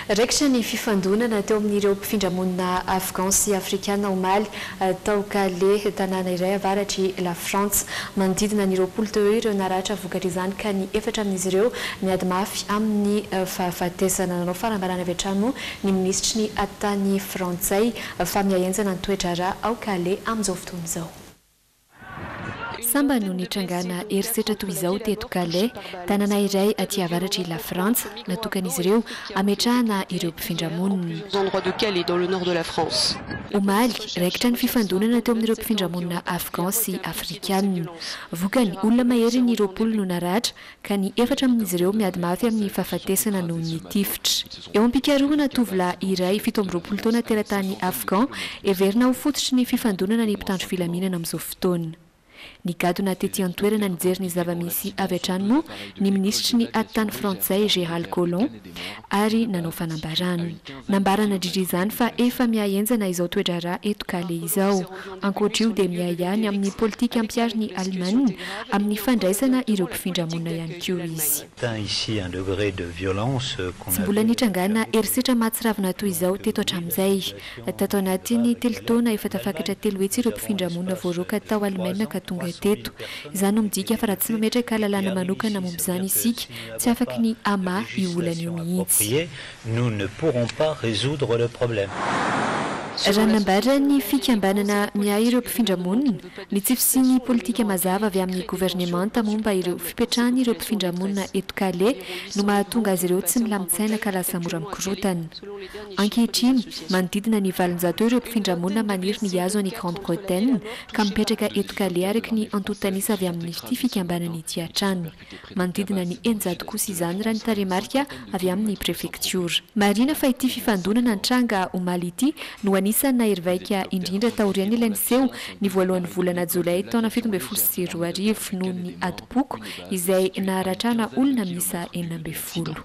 Speaker 8: raikitra ny fifandonana teo amin'ireo mpifindra-monina afghan sy afrikana omaly tao Calais tanàna iray avaratry la France manodidina ny 20 teo ireo naratra vokatra izany ka ny 4 amin'izy ireo miady mafy amin'ny fahafatesana nanao fanambarana avy hatrany ny ministry ny atany frantsay fa miahenjana ny toetrara ao Calais amin'izao fotoana izao.
Speaker 4: Samba no nitrangana herisetra toy izao teto Calais, tanàna iray aty avaratry la France, natokan'izy ireo ametrahana ireo mpifindra-monina.
Speaker 10: Endroit de Calais dans le nord de la France.
Speaker 4: Omaly, raikitra ny fifandonana teo amin'ireo mpifindra-monina afghan sy afrikana. Vokany olona mahery ny 20 no naratra, ka ny 4 amin'izy ireo miady mafy amin'ny fahafatesana noho ny tifitra. Eo am-pikarohana tovolahy iray 17 taona teratany afghan, heverina ho fototry ny fifandonana ny mpitandro filaminana amin'izao fotoana. Ny gadona tety an-toerana nijery ny zava-misy avy hatrany moa ny ministry ny atany frantsay Gérald Collomb ary nanao fanambarana. Nambarana indrindra izany fa efa miahenjana izao toedrara eto Calais izao. Ankoatr'io dia miahany amin'ny politika ampiary ny Allemagne amin'ny fandraisana ireo mpifindra-monina ihany koa izy. Tsy mbola nitrangana herisetra mahatsiravina toy izao teto hatramin'izay. Tato anatin'ny 3 taona efa tafakatra 3 hetsy ireo mpifindra-monina voaroka tao Allemagne ka tonga teto. Izany midika fa raha tsy mametraka lalàna manokana momba izany isika, tsy afaka ny ama io olana io mihitsy.
Speaker 11: Nous ne pourrons pas résoudre le problème.
Speaker 4: Raha nambara ny fikambanana miahy ireo mpifindra-monina, ny tsify sy ny politika mazava avy amin'ny gouvernemanta momba ireo fipetrahany ireo mpifindra-monina eto Calais no mahatonga azy ireo tsy milamin-tsaina ka lasa mora mikorotana. Ankehitriny, manodidina ny 700 ireo mpifindra-monina maniry ny azo any Grande-Bretagne ka mipetraka eto Calais araka ny antontanisa avy amin'ny ity fikambanana ity hatrany. Manodidina ny 900 kosa izany raha ny taremarika avy amin'ny préfecture. Marina fa ity fifandonana nitranga Omaly ity no anisany nahervaika indrindra taoriany ilay niseho ny voalohan'ny volana Jolay taona 2022 noho ny adipoko izay naharatrana olona miisa 900.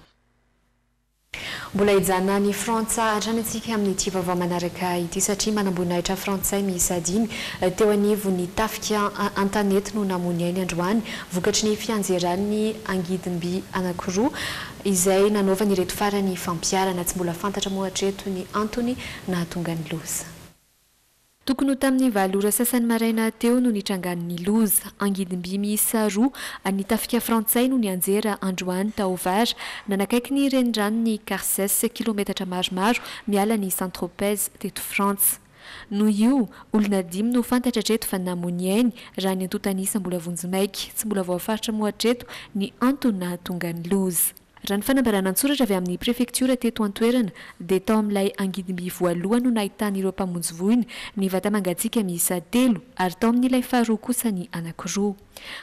Speaker 8: Mbola hijana ny Frantsa atranantsika amin'ity vaovao manaraka ity satria manamboninahitra frantsay miisa 5 teo anivo ny tafika antanety no namony ainy androany vokatry ny fianjeran'ny angidimby anankiroa izay nanaovany ireto farany fampiarana tsy mbola fantatra moa hatreto ny antony nahatonga ny loza.
Speaker 4: Tokony ho tamin'ny 7 ora sasany maraina teo no nitrangan'ny loza. Angidimby miisa 2 any tafika frantsay no nianjera androany tao Var nanakaiky ny renirano Carcès kilometatra maromaro miala ny Saint-Tropez teto France. No io, olona 5 no fantatra hatreto fa namony ainy raha ny antontanisa mbola vonjimaiky, tsy mbola voafaritra moa hatreto ny antony nahatonga ny loza. Raha ny fanambarana an-tsoratra avy amin'ny préfecture teto an-toerana dia tao amin'ilay angidimby voalohany no nahitany ireo mpamonjy voiny ny vata mangatsiaka miisa 3 ary tao amin'ilay faharoa kosa ny anankiroa.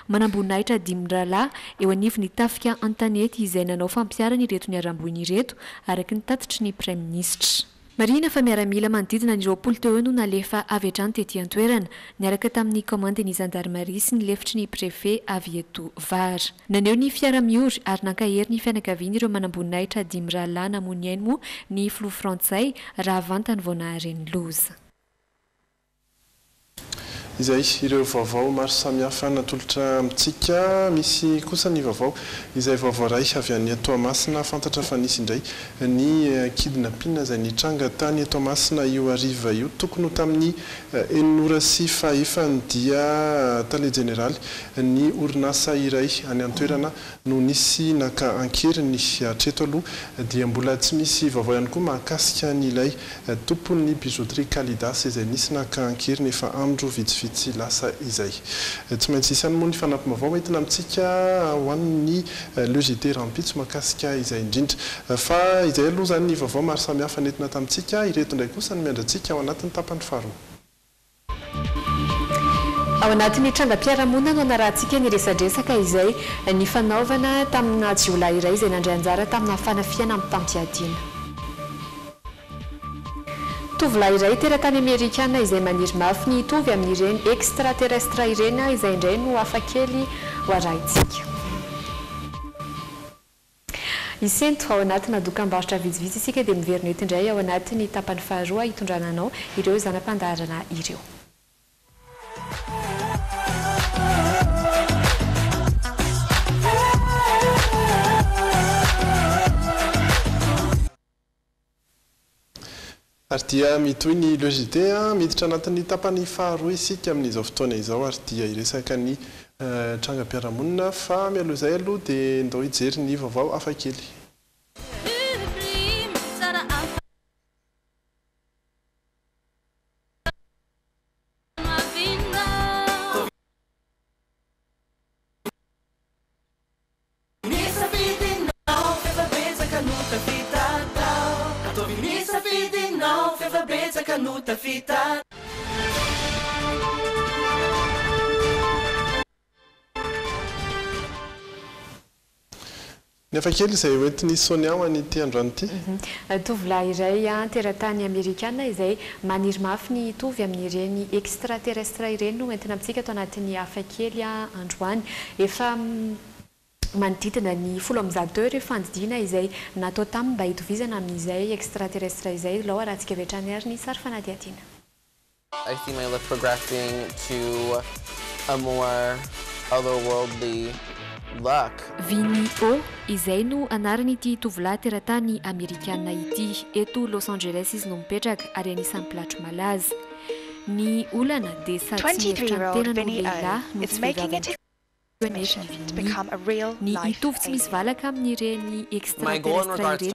Speaker 4: Manamboninahitra 5 ralahy eo anivony tafika antanety izay nanao fampiarana ireto ny aram-boiny ireto araka ny tatitry ny Prime Ministre. Marina fa miaramila manodidina ny 20 teo no nalefa avy hatrany tety an-toerana niaraka tamin'ny komande ny gendarmerie sy ny lefitry ny préfet avy eto Var. Naneo ny fiara-miory ary nankahery ny fianakaviany ireo manamboninahitra 5 ralahy namony ainy moa ny filoha frantsay raha vantany vao nahareny loza.
Speaker 7: Izay ireo vaovao maro samihafa natolotra amintsika misy kosa ny vaovao izay vaovao ray avy any Toamasina fantatra fa nisy indray ny kidnapping izay nitranga tany Toamasina io ariva io tokony ho tamin'ny 9:05 dia tale général ny orinasa iray any an-toerana no nisy naka ankery ny hatreto aloha dia mbola tsy misy vaovao ihany koa mahakasika an'ilay tompon'ny bijouterie Kalidas izay nisy naka ankery nefa andro vitsivitsy lasa izay. Tsy maintsy isany moa ny fanampim-baovao entina amintsika ho an'ny logité rampitso mahakasika izay indrindra. Fa izay aloha zany ny vaovao maro samihafa nentina tamintsika ireto indray kosa ny miandratsika ao anatin'ny tapany faharoa.
Speaker 8: Ao anatin'ny trangam-piarahamonina no anarahantsika ny resadresaka izay ny fanaovana tamina jiolahy iray izay nandray anjara tamina fanafiana amin'ny tampiadiana. Tovolahy iray teratany Amerikana izay maniry mafy ny hitovy amin'ireny extraterrestre ireny izay indray no hafakely ho arahintsika. Isento ao anatina dokam-barotra vitsivitsy isika dia miverina eto indray ao anatin'ny tapany faharoa hitondrananao ireo zanam-pandarana ireo.
Speaker 7: ary dia mitoy ny logité miditra anatin'ny tapany faharoa isika amin'izao fotoana izao ary dia iresaka ny trangam-piarahamonina fa mialoha izay aloha dia ndao hijery ny vaovao hafakely. Ny hafakely izay hoentiny Sonia an'ity androany ity.
Speaker 8: Tovolahy iray teratany Amerikana izay maniry mafy ny tovy amin'ireny extraterrestre ireny no entina amintsika ato anatin'ny hafakely androany. Efa manodidina ny 12 eo fandidiana izay natao taminy mba hitovizana amin'izay extraterrestre izay lao raha antsika vetrany ary ny sary fanadihadiana.
Speaker 12: I see my life progressing to a more otherworldly look.
Speaker 4: Vinny O izay no anaran'ity tovolahy teratany Amerikana ity. Eto Los Angeles izy no mipetraka ary anisan'ny mpilatro malaza. Ny olana dia sady mieritrany tena no lehilahy no tsy vehivavy ny itovy tsy misy valaka amin'ireny extraterrestre ireny.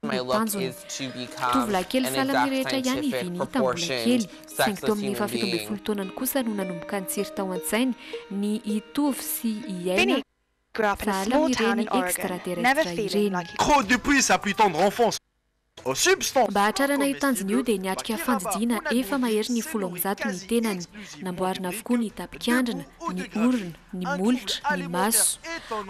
Speaker 12: My look is to become
Speaker 4: tovolahy kely
Speaker 12: an
Speaker 4: fala
Speaker 12: exact
Speaker 4: mirehitra ihany
Speaker 12: scientific
Speaker 4: Vinny tambola kely
Speaker 12: proportioned
Speaker 4: saingy teo amin'ny
Speaker 12: sexless human
Speaker 4: 17
Speaker 12: being.
Speaker 4: taonany kosa no nanomboka nitsiry tao an-tsainy ny itovy sy iaina
Speaker 13: grew up in a
Speaker 4: sahala
Speaker 13: small town
Speaker 4: amin'ireny
Speaker 13: in Oregon,
Speaker 4: extraterrestre
Speaker 13: never feeling
Speaker 4: ireny.
Speaker 13: like he
Speaker 15: Trop depuis sa plus tendre enfance aux substances.
Speaker 4: Mba hatrarana io tanjony io dia niatrika fandidiana efa mahery ny 10 ny tenany. Namboarina avokoa ny tapikandrina, ny orona, ny molotra, ny maso.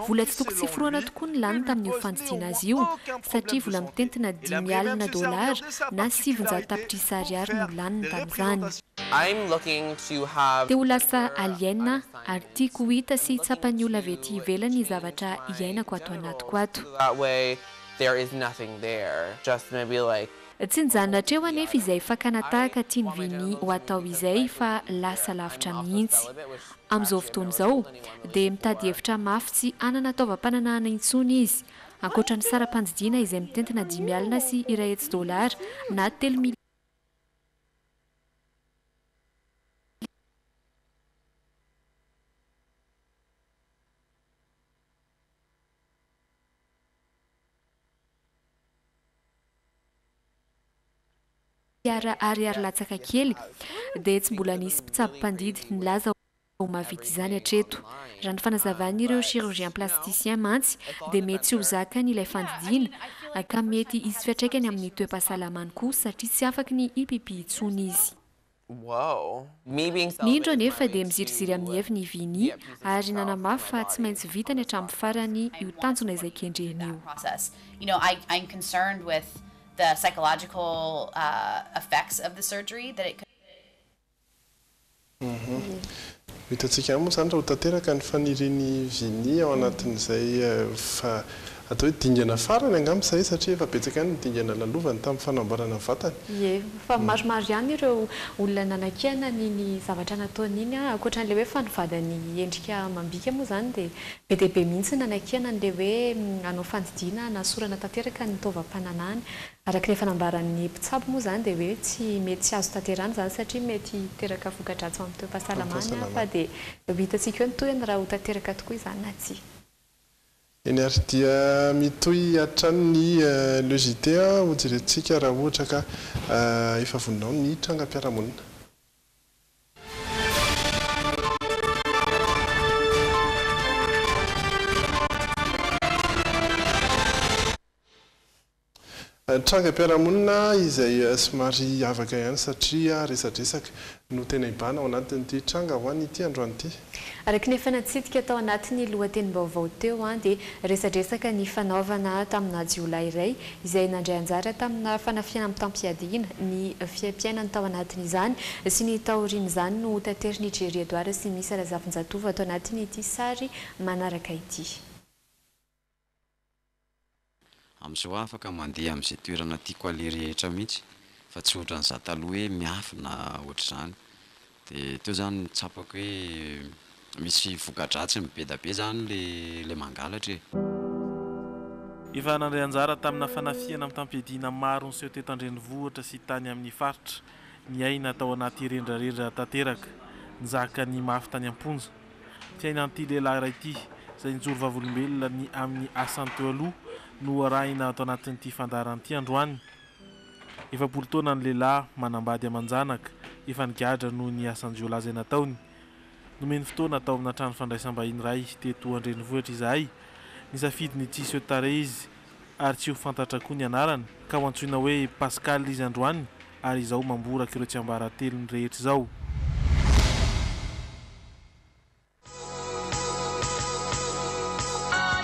Speaker 4: Vola tsy tokony siforoana tokoa ny laniny tamin'io fandidiana azy io satria vola mitentina $10,000 na 700 tapitrisa ariary no laniny tamin'izany.
Speaker 12: I'm looking to have
Speaker 4: Teo lasa aliena ary tiako ho hita sy tsapan'ny olona avy ety ivelany ny zavatra iainako ato anatiko ato.
Speaker 12: that way there is nothing there, just maybe like
Speaker 4: Tsy nijanona hatreo anefa izay fakana tahaka tiany Vinny ho atao izay fa lasa lavitra mihitsy. Amin'izao fotoana izao dia mitady hevitra mafy sy anana taovam-pananahana intsony izy. Ankoatra ny saram-pandidiana izay mitentina $10,000 sy $200 na 3 ariary latsaka kely dia tsy mbola nisy mpitsabo-pandidy nilaza ho mahavita izany hatreto. Raha ny fanazavan'ireo chirurgien plasticien mantsy dia mety tsy ho zakany ilay fandidiana ka mety hisy fiantraikany amin'ny toe-pahasalamany koa satria tsy afaky ny hipipi intsony izy.
Speaker 12: whoa. Me being
Speaker 4: Ny indro anefa dia miziriziry amin'ny hevi ny Vinny ary nanamafy fa tsy maintsy vitany hatramin'ny farany io tanjona izay kendreny io.
Speaker 16: process. You know, I'm concerned with the psychological effects of the surgery that it could.
Speaker 7: Hitantsika moa zany raha ho tanteraka ny fanirian'ny Vinny ao anatin'izay fa atao hoe dingana farany angamba izay satria efa betsaka ihany ny dingana lalovany tamin'ny fanamboarana vatany.
Speaker 8: Ie, fa maromaro ihany ireo olona nanakihana ny zavatra nataony iny ankoatra n'ilay hoe fanovadany endrika amam-bika moa zany dia be dia be mihitsy nanakihana n'ilay hoe hanao fandidiana nasorana tanteraka ny taovam-pananahany. Araka ny fanambaran'ny mpitsabo moa zany dia hoe tsy mety tsy azo tanterana zany satria mety teraka voka-dratsy amin'ny toe-pahasalamany fa dia hitantsika hoe nitohany raha ho tanteraka tokoa izany na tsia.
Speaker 7: Eny ary dia mitohy hatrany ny logité ho jerentsika raha ohatra ka efa voninao ny trangam-piarahamonina. Trangam-piarahamonina izay somary avaka ihany satria resadresaka no tena ibana ao anatin'ity tranga ho any ity androany ity.
Speaker 8: Araka ny efa natsidika tao anatin'ny lohatenim-baovao teo dia resadresaka ny fanaovana tamina jiolahy iray izay nandray anjara tamina fanafiana amin'ny tampiadiana ny fiaimpiainany tao anatin'izany sy ny taorian'izany no tanteriny Jerry Edouard sy misy Razafin-Jatovo atao anatin'ity sary manaraka ity.
Speaker 17: Amin'izao afaka mandeha amin'izay toerana tiako aleha rehetra mihitsy fa tsy ohatran'izaho taloha hoe miafina ohatr'izany. Dia teo zany tsapako hoe misy voka-dratsy be da be zany le mangalatra e.
Speaker 9: efa nandray anjara tamina fanafiana amin'ny tampedina maro ny seho teto andrenivohitra sy tany amin'ny faritra ny aina tao anaty rendrarendra tanteraka nizaka ny mafy tany amponja fiainan'ity lehilahy iray ity izay nijoro vavolombelona ny amin'ny asany teo aloha no arahina ato anatin'ity fandaran'ity androany. Efapolo taona ny lehilahy manambady amanjanaka efa nigadra noho ny asan-jiolahy izay nataony. Nomeny fotoana tao amina trano fandraisam-bahiny iray teto andrenivohitra izahay. Nisafidy ny tsisy tare izy ary tsy ho fantatra koa ny anarany ka ho antsoina hoe Pascal izy androany ary izao mamboraka ireo tsiambaratelony rehetra izao.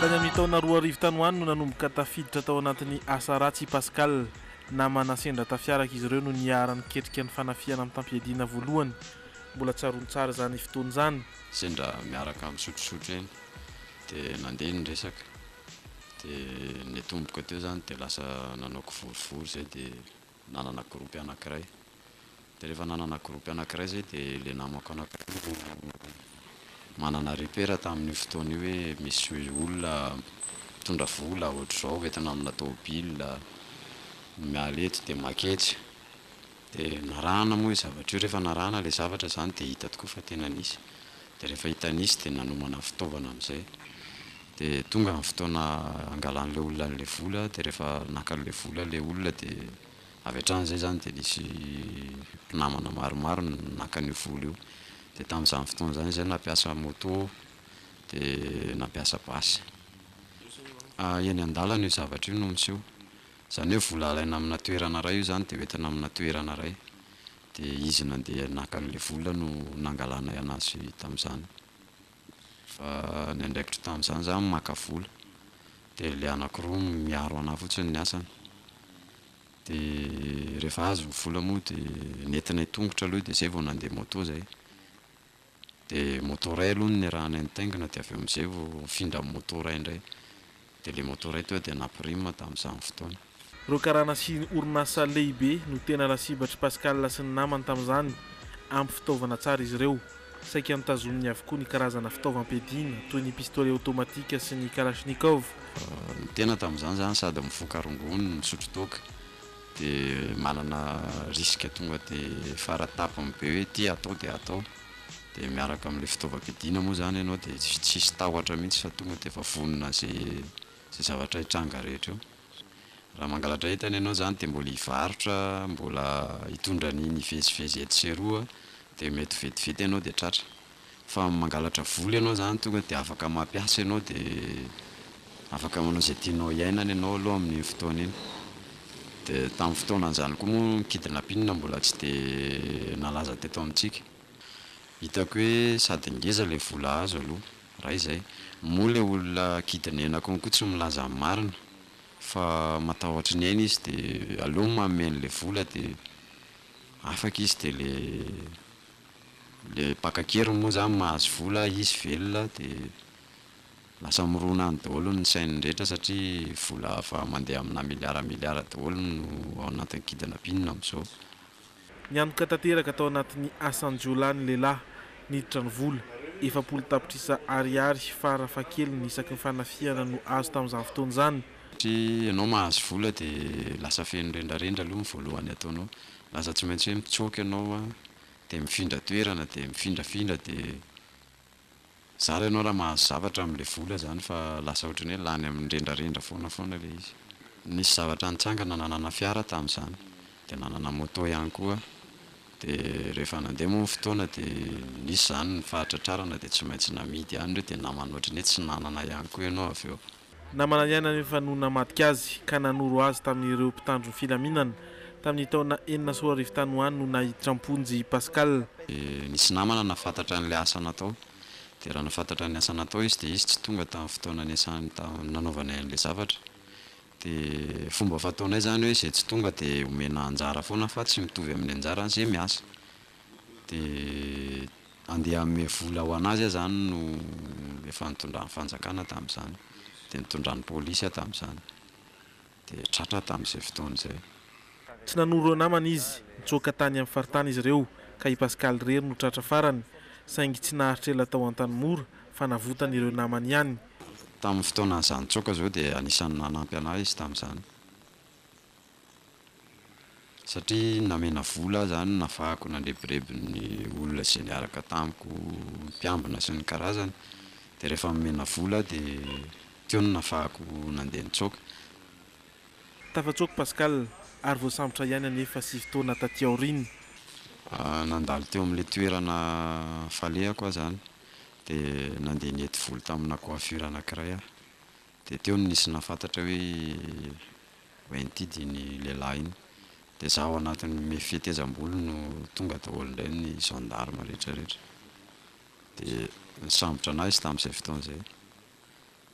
Speaker 9: Tany amin'ny taona 2000 tany ho any no nanomboka tafiditra tao anatin'ny asa ratsy Pascal. Namana sendra tafiaraka izy ireo no niarany ketrika ny fanafiana amin'ny tampiadina voalohany. Mbola tsaroany tsara izany fotoana izany.
Speaker 17: Sendra miaraka amin'ny sotrosotro eny dia nandeha ny resaka dia ny tomboka teo izany dia lasa nanaoko vorivory izay dia nanana gropy anankiray. Dia rehefa nanana gropy anankiray izay dia ilay namako anankiray manana repera tamin'ny fotoana io hoe misy olona mitondra vola ohatr'izao entina amina tômôbila miala eto dia maketsy dia narahana moa zavatra io. Rehefa narahana ilay zavatra izany dia hita tokoa fa tena nisy. Dia rehefa hita nisy dia nanomana fitaovana amin'izay dia tonga amin'ny fotoana angalan'ilay olona n'ilay vola. Dia rehefa naka an'ilay vola ilay olona dia avy hatrany izay izany dia nisy mpinamana maromaro naka an'io vola io. Dia tamin'izany fotoana izany izay nampiasa moto dia nampiasa basy. Eny an-dalana io zavatra io no miseho. Izany hoe vola alaina amina toerana ray io izany dia hoentina amina toerana ray. Dia izy nandeha naka an'ilay vola no nangalana anazy tamin'izany. Fa ny andraikitra tamin'izany izany maka vola dia ilay anankiroa miaro anahy fotsiny ny asany. Dia rehefa azo vola moa dia nentina tongotra aloha dia izay vao nandeha moto izay. Dia moto ray aloha ny arahany an-taingina dia avy eo amin'izay vao mifindra amin'ny moto ray indray. Dia ilay moto ray teo dia nampirima tamin'izany fotoana.
Speaker 9: Ireo karana sy orinasa lehibe no tena lasibatry Pascal sy ny namany tamin'izany. Ampy fitaovana tsara izy ireo. Saika nitazominy avokoa ny karazana fitaovam-piadiana toy ny pistolet automatika sy ny kalashnikov.
Speaker 17: Ny tena tamin'izany izany sady mifoka rongony misotro toaka dia manana riska tonga dia faratapany be hoe ty atao dia atao. Dia miaraka amin'ilay fitaovam-piadiana moa izany ianao dia tsisy tahotra mihitsy fa tonga dia efa vonona izay zavatra hitranga rehetra eo. Raha mangalatra entana ianao izany dia mbola hivarotra, mbola hitondra ny vezivezy eto sy eroa dia mety vetivety ianao dia tratra. Fa mangalatra vola ianao izany tonga dia afaka mampiasa ianao dia afaka manao izay tianao hiainana ianao aloha amin'ny fotoana iny. Dia tamin'ny fotoana an'izany koa moa mikidina pinina mbola tsy dia nalaza teto amintsika. Hitako hoe sady ngeza ilay vola azo aloha raha izay. Moa ilay olona kidinenako koa tsy milaza amin'ny marina fa matahotra ny aina izy dia aloha manome an'ilay vola dia afaka izy dia ilay mpakakeriny moa izany mahazo vola izy velona dia lasa mirona any daholo ny sainy rehetra satria vola afa mandeha amina miliara daholo no ao anatin'ny kidina pinina amin'izao.
Speaker 9: Nianoka tanteraka tao anatin'ny asan-jiolahy ny lehilahy niditra ny vola. 7 tapitrisa ariary farafakely ny isaky ny fanafiana no azo tamin'izany fotoana izany.
Speaker 17: Ianao mahazo vola dia lasa feno rendrarendra aloha ny voalohany ataonao. Lasa tsy maintsy hoe mitsoka ianao dia mifindra toerana dia mifindrafindra dia zara ianao raha mahazo zavatra amin'ilay vola izany fa lasa ohatrany hoe lany amin'ny rendrarendra foana ilay izy. Nisy zavatra nitsangana nanana fiara tamin'izany dia nanana moto ihany koa. Dia rehefa nandeha moa ny fotoana dia nisy izany ny fahatratrarana dia tsy maintsy namidy ihany ireo dia namana ohatrany hoe tsy nanana ihany koa ianao avy eo.
Speaker 9: Namana ihany nefa no namadika azy ka nanoro azy tamin'ireo mpitandro ny filaminana. Tamin'ny taona 2004 tany ho any no nahiditra amponjy Pascal.
Speaker 17: Nisy namana nafantatra an'ilay asa natao. Dia raha nafantatra ny asa natao izy dia izy tsy tonga tamin'ny fotoana nanaovana an'ilay zavatra. Dia fomba fataonay izany hoe izay tsy tonga dia omena anjara foana fa tsy mitovy amin'ny anjara izay miasa. Dia andeha amin'ny vola ho anazy izany no efa nitondran'ny fanjakana tamin'izany. Dia nitondran'ny pôlisy tamin'izany. Dia tratra tamin'izay fotoana izay.
Speaker 9: Tsy nanoro namana izy, nitsoaka tany amin'ny faritany izy ireo ka i Pascal rery no tratra farany. Saingy tsy naharitra ela tao an-tany mora fa navotany ireo namany ihany.
Speaker 17: tamin'ny fotoanan'izany tsoka zao dia anisan'ny nanampy anahy izy tamin'izany satria namena vola zany nafahako nandrebireby ny olona izay niaraka tamiko mpiambina sy ny karazany dia rehefa momena vola dia teo ny nafahako nandeha nitsoka
Speaker 9: tafatsoaka Pascal ary voasambotra ihany anefa sy fotoana taty aorina
Speaker 17: nandalo teo amin'ilay toerana falehako aho zany dia nandeha niety voly tamina coiffure anankiray aho dia teo no nisy nafantatra hoe intidy ny lehilahy iny dia zaho anatin'ny fihetezam-bolo no tonga daholo indray ny gendarme rehetrarehetra dia nisambotra anahy izy tamin'izay fotoan'izay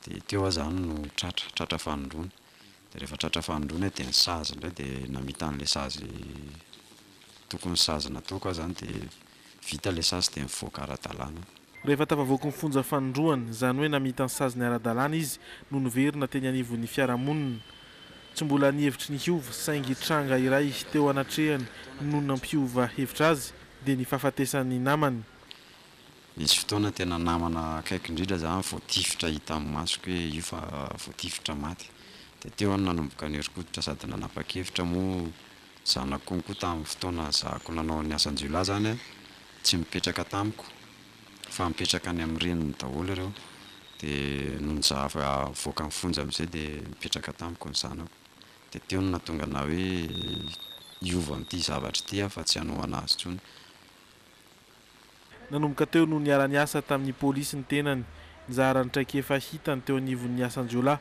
Speaker 17: dia teo aho zany no tratra fanondrona dia rehefa tratra fanondrona dia ny sazy indray dia namita an'ilay sazy tokony sazy nataoko aho zany dia vita ilay sazy dia mivoaka ara-dalàna
Speaker 9: rehefa tafavoaka ny fonja fanondroany zany hoe namita ny sazy ny ara-dalàna izy no niverina teny anivon'ny fiarahamonina tsy mbola nihevitry ny hiova saingy tranga iray teo anatrehany no nampiova hevitra azy dia ny fahafatesan'ny namany
Speaker 17: misy fotoana tena namana akaiky indrindra zany voatifitra hita amin'ny masoko hoe io fa voatifitra maty dia teo any nanomboka nerikoditra sady nanapa-kevitra moa zanako koa tamin'ny fotoana zahako nanao ny asan-jiolahy zany tsy mipetraka tamiko fa mipetraka any amin'ny reniny daholo ireo dia noho nizaha voaka ny fonja amin'izay dia mipetraka tamiko ny zanako dia teo no nahatonga na hoe hiova amin'ity zavatra ity fa tsy hanao anazy intsony
Speaker 9: nanomboka teo no niara-niasa tamin'ny pôlisy ny tenany nizarany traikefa hitany teo anivon'ny asan-jiolahy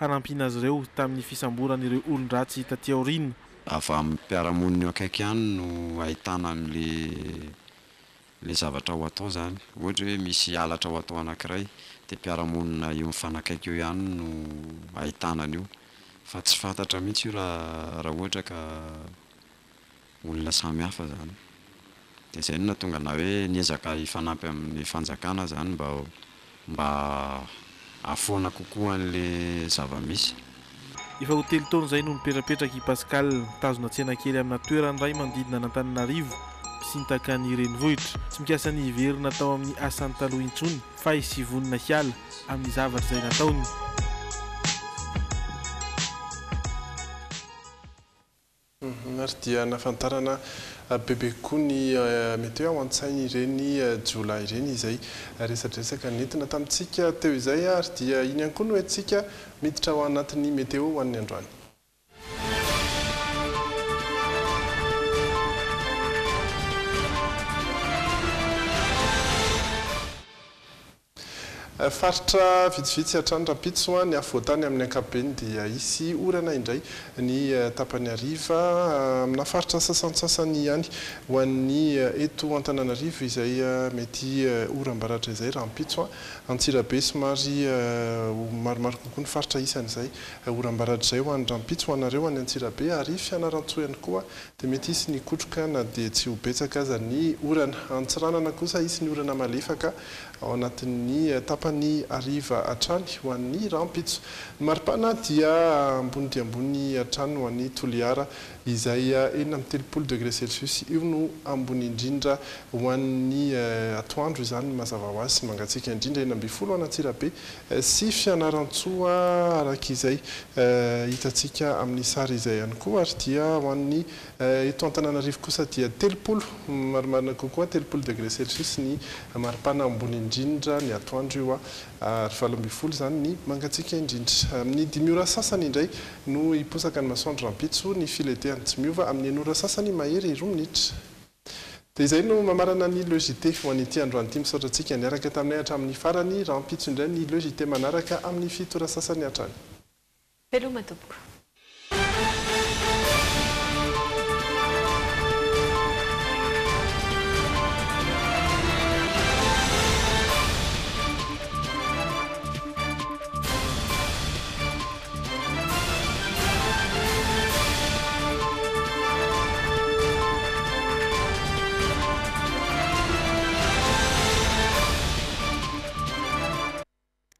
Speaker 9: hanampiana azy ireo tamin'ny fisamboran'ireo olon-dratsy taty aorina
Speaker 17: avy amin'ny mpiarahamonina eo akaiky ihany no ahitana le zavatra ho atao zany ohatra hoe misy halatra ho atao anankiray dia mpiarahamonina eo mifanakaiky eo ihany no ahitana an'io fa tsy fantatra mihitsy io raha ohatra ka olona samy hafa zany dia izay no nahatonga na hoe niezaka hifanampy amin'ny fanjakana zany mba afoana kokoa an'ilay zava-misy
Speaker 9: efa ho telo taona izay no nipetrapetraka i Pascal mitazona tsena kely amina toerany iray manodidina n'Antananarivo misintaka ny renivohitra tsy mikasa ny hiverina tao amin'ny asany taloha intsony fa hisivonina hiala amin'ny zavatra izay nataony
Speaker 7: ary dia nafantarana bebe koa ny mety hoe ao an-tsainy ireny jiolahy ireny izay resadresaka nentina tamintsika teo izay ary dia iny ihany koa no hoentsika miditra ao anatin'ny meteo ho an'ny androany faritra vitsivitsy hatrany rapitso ny afovoatany amin'ny ankapobeny dia isy orana indray ny tapany ariva amina faritra sasantsasany ihany ho an'ny eto Antananarivo izay mety oram-baratra izay rampitso Antsirabe somary maromaro kokoa ny faritra isan'izay oram-baratra izay ho an'ny rampitso ho anareo any Antsirabe ary Fianarantsoa ihany koa dia mety isy ny kotroka na dia tsy ho betsaka aza ny orana Antsiranana kosa isy ny orana malefaka ao anatin'ny tapany ariva hatrany ho an'ny rampitso ny maripana dia ambony dia ambony hatrany ho an'ny Toliara izay 4.3 degré Celsius io no ambony indrindra ho an'ny atoandro izany mazava ho azy sy mangatsika indrindra 40 any Antsirabe sy Fianarantsoa araka izay hitatsika amin'ny sary izay ihany koa ary dia ho an'ny eto Antananarivo kosa dia 30 marimarina kokoa 30 degré Celsius ny maripana ambony indrindra ny atoandro io ary 20 zany ny mangatsika indrindra amin'ny 5 ora sasany indray no hiposaka ny masoandro rampitso ny filetehany tsy miova amin'ny 1 ora sasany mahery 2 minitra dia izay no mamarana ny logité ho an'ity androany ity misaotra antsika niaraka taminay hatramin'ny farany rampitso indray ny logité manaraka amin'ny 7 ora sasany hatrany
Speaker 8: veloma tompoko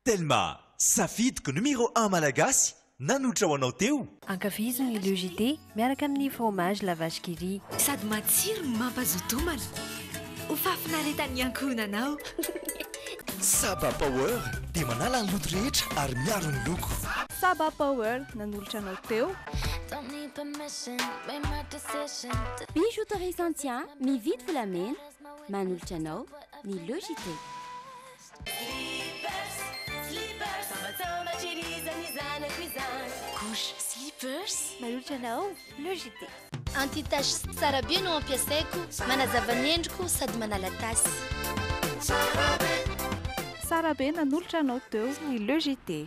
Speaker 13: Telma, safidiko numéro 1 malagasy nanotra ho anao teo.
Speaker 18: Ankafizo ny logité miaraka amin'ny fromage la vache qui rit.
Speaker 14: Sady matsiro mampazoto homana. Ho fafinaretan'ny ankohonanao.
Speaker 13: Saba Power dia manala ny loto rehetra ary miaro ny loko.
Speaker 19: Saba Power nanolotra anao teo.
Speaker 20: Bijouterie Santia mividy volamena manolotra anao ny Logité.
Speaker 21: Couche slippers manolotra anao Logité.
Speaker 23: Anti-tache tsara be no ampiasaiko manazava ny endriko sady manala tasy.
Speaker 19: Sara be nanolotra anao teo ny Logité.